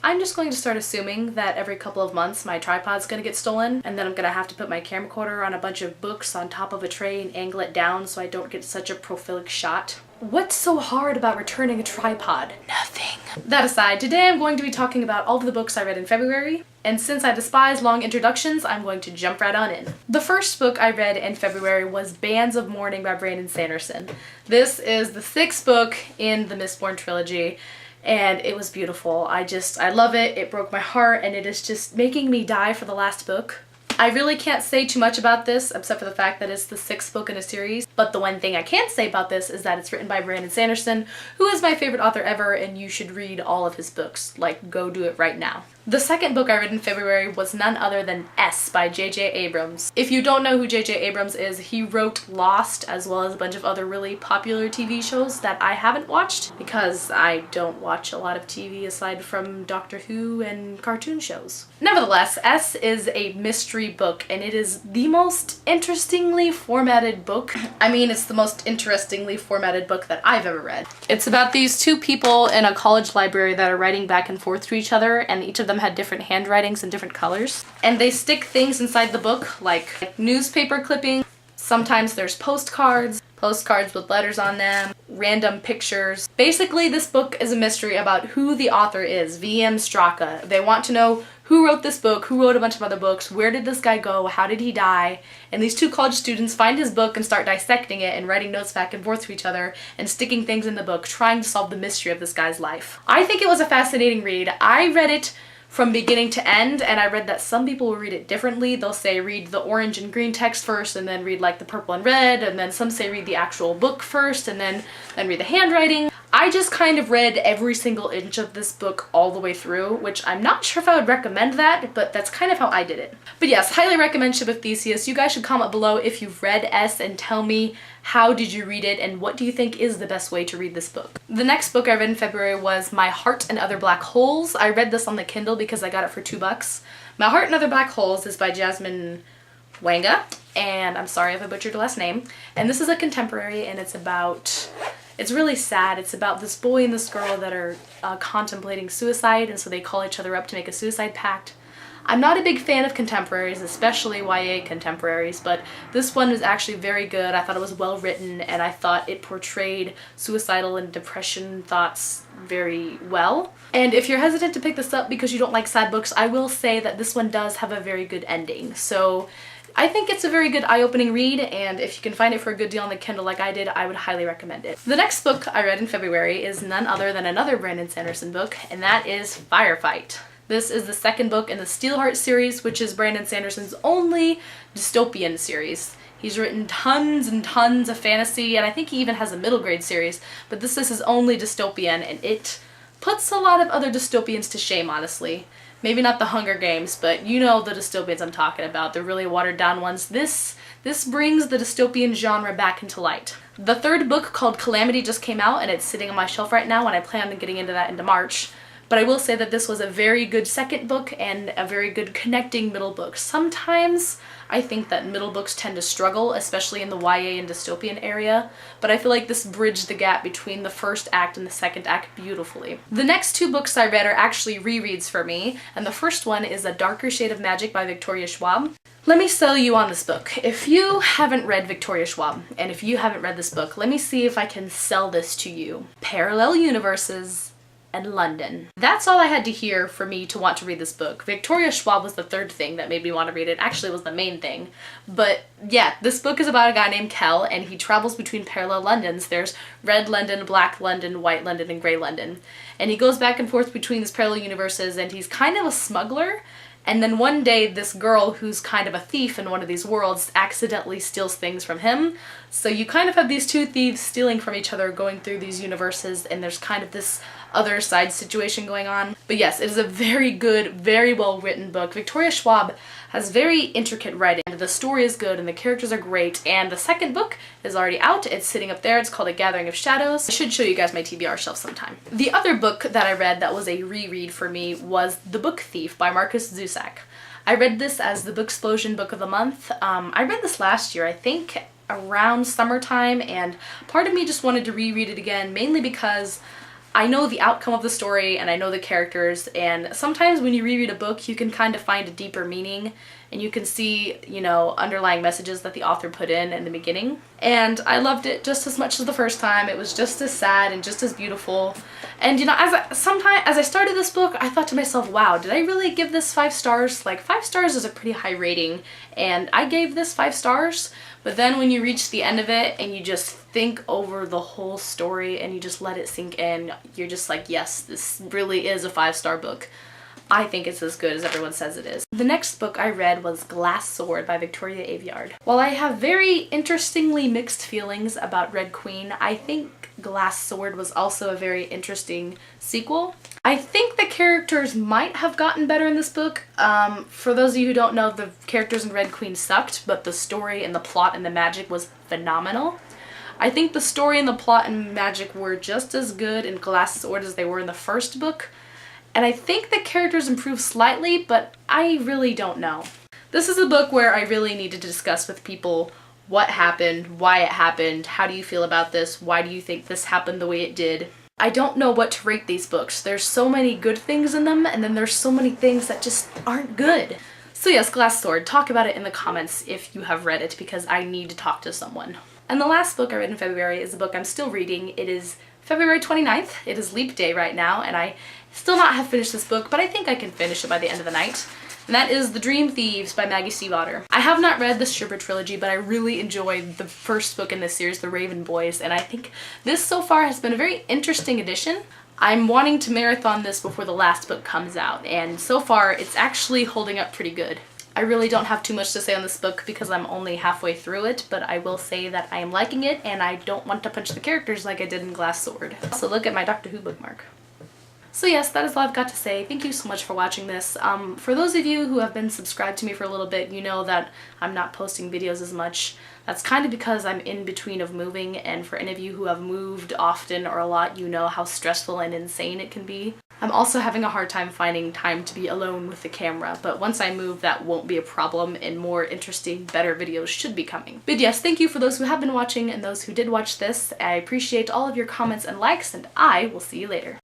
I'm just going to start assuming that every couple of months my tripod's gonna get stolen, and then I'm gonna have to put my camcorder on a bunch of books on top of a tray and angle it down so I don't get such a profilic shot. What's so hard about returning a tripod? Nothing. That aside, today I'm going to be talking about all of the books I read in February, and since I despise long introductions, I'm going to jump right on in. The first book I read in February was Bands of Mourning by Brandon Sanderson. This is the 6th book in the Mistborn trilogy, and it was beautiful. I love it. It broke my heart, and it is just making me die for the last book. I really can't say too much about this except for the fact that it's the 6th book in a series, but the one thing I can say about this is that it's written by Brandon Sanderson, who is my favorite author ever, and you should read all of his books. Like, go do it right now. The second book I read in February was none other than S by J.J. Abrams. If you don't know who J.J. Abrams is, he wrote Lost as well as a bunch of other really popular TV shows that I haven't watched because I don't watch a lot of TV aside from Doctor Who and cartoon shows. Nevertheless, S is a mystery book, and it is the most interestingly formatted book. I mean, it's the most interestingly formatted book that I've ever read. It's about these two people in a college library that are writing back and forth to each other, and each of them had different handwritings and different colors. And they stick things inside the book like newspaper clippings. Sometimes there's postcards with letters on them, random pictures. Basically, this book is a mystery about who the author is, V.M. Straka. They want to know who wrote this book, who wrote a bunch of other books, where did this guy go, how did he die? And these two college students find his book and start dissecting it and writing notes back and forth to each other and sticking things in the book, trying to solve the mystery of this guy's life. I think it was a fascinating read. I read it from beginning to end, and I read that some people will read it differently. They'll say read the orange and green text first and then read like the purple and red, and then some say read the actual book first and then read the handwriting. I just kind of read every single inch of this book all the way through, which I'm not sure if I would recommend that, but that's kind of how I did it. But yes, highly recommend Ship of Theseus. You guys should comment below if you've read S and tell me how did you read it and what do you think is the best way to read this book. The next book I read in February was My Heart and Other Black Holes. I read this on the Kindle because I got it for $2. My Heart and Other Black Holes is by Jasmine Wanga, and I'm sorry if I butchered her last name. And this is a contemporary, and it's really sad. It's about this boy and this girl that are contemplating suicide, and so they call each other up to make a suicide pact. I'm not a big fan of contemporaries, especially YA contemporaries, but this one was actually very good. I thought it was well written, and I thought it portrayed suicidal and depression thoughts very well. And if you're hesitant to pick this up because you don't like sad books, I will say that this one does have a very good ending. So I think it's a very good eye-opening read, and if you can find it for a good deal on the Kindle like I did, I would highly recommend it. The next book I read in February is none other than another Brandon Sanderson book, and that is Firefight. This is the second book in the Steelheart series, which is Brandon Sanderson's only dystopian series. He's written tons and tons of fantasy, and I think he even has a middle grade series, but this is his only dystopian, and it puts a lot of other dystopians to shame, honestly. Maybe not the Hunger Games, but you know the dystopians I'm talking about, the really watered down ones. This brings the dystopian genre back into light. The third book, called Calamity, just came out, and it's sitting on my shelf right now, and I plan on getting into that into March. But I will say that this was a very good second book and a very good connecting middle book. Sometimes I think that middle books tend to struggle, especially in the YA and dystopian area, but I feel like this bridged the gap between the first act and the second act beautifully. The next two books I read are actually rereads for me, and the first one is A Darker Shade of Magic by Victoria Schwab. Let me sell you on this book. If you haven't read Victoria Schwab, and if you haven't read this book, let me see if I can sell this to you. Parallel universes and London. That's all I had to hear for me to want to read this book. Victoria Schwab was the third thing that made me want to read it. Actually, it was the main thing. But yeah, this book is about a guy named Kel, and he travels between parallel Londons. There's red London, black London, white London, and gray London. And he goes back and forth between these parallel universes, and he's kind of a smuggler. And then one day, this girl who's kind of a thief in one of these worlds accidentally steals things from him. So you kind of have these two thieves stealing from each other going through these universes, and there's kind of this other side situation going on. But yes, it is a very good, very well written book. Victoria Schwab has very intricate writing. The story is good and the characters are great, and the second book is already out. It's sitting up there. It's called A Gathering of Shadows. I should show you guys my TBR shelf sometime. The other book that I read that was a reread for me was The Book Thief by Marcus Zusak. I read this as the Booksplosion Book of the Month. I read this last year, I think around summertime, and part of me just wanted to reread it again, mainly because I know the outcome of the story and I know the characters, and sometimes when you reread a book you can kind of find a deeper meaning and you can see, you know, underlying messages that the author put in the beginning. And I loved it just as much as the first time. It was just as sad and just as beautiful. And you know, as I started this book, I thought to myself, wow, did I really give this 5 stars? Like 5 stars is a pretty high rating, and I gave this 5 stars. But then when you reach the end of it and you just think over the whole story and you just let it sink in, you're just like, yes, this really is a 5-star book. I think it's as good as everyone says it is. The next book I read was Glass Sword by Victoria Aveyard. While I have very interestingly mixed feelings about Red Queen, I think Glass Sword was also a very interesting sequel. I think the characters might have gotten better in this book. For those of you who don't know, the characters in Red Queen sucked, but the story and the plot and the magic was phenomenal. I think the story and the plot and magic were just as good in Glass Sword as they were in the first book. And I think the characters improved slightly, but I really don't know. This is a book where I really need to discuss with people what happened, why it happened, how do you feel about this, why do you think this happened the way it did. I don't know what to rate these books. There's so many good things in them, and then there's so many things that just aren't good. So yes, Glass Sword, talk about it in the comments if you have read it, because I need to talk to someone. And the last book I read in February is a book I'm still reading. It is February 29th. It is Leap Day right now, and I still not have finished this book, but I think I can finish it by the end of the night. And that is The Dream Thieves by Maggie Stiefvater. I have not read the Sherbert trilogy, but I really enjoyed the first book in this series, The Raven Boys, and I think this so far has been a very interesting addition. I'm wanting to marathon this before the last book comes out, and so far it's actually holding up pretty good. I really don't have too much to say on this book because I'm only halfway through it, but I will say that I am liking it and I don't want to punch the characters like I did in Glass Sword. So look at my Doctor Who bookmark. So yes, that is all I've got to say. Thank you so much for watching this. For those of you who have been subscribed to me for a little bit, you know that I'm not posting videos as much. That's kind of because I'm in between of moving, and for any of you who have moved often or a lot, you know how stressful and insane it can be. I'm also having a hard time finding time to be alone with the camera, but once I move that won't be a problem and more interesting, better videos should be coming. But yes, thank you for those who have been watching and those who did watch this. I appreciate all of your comments and likes, and I will see you later.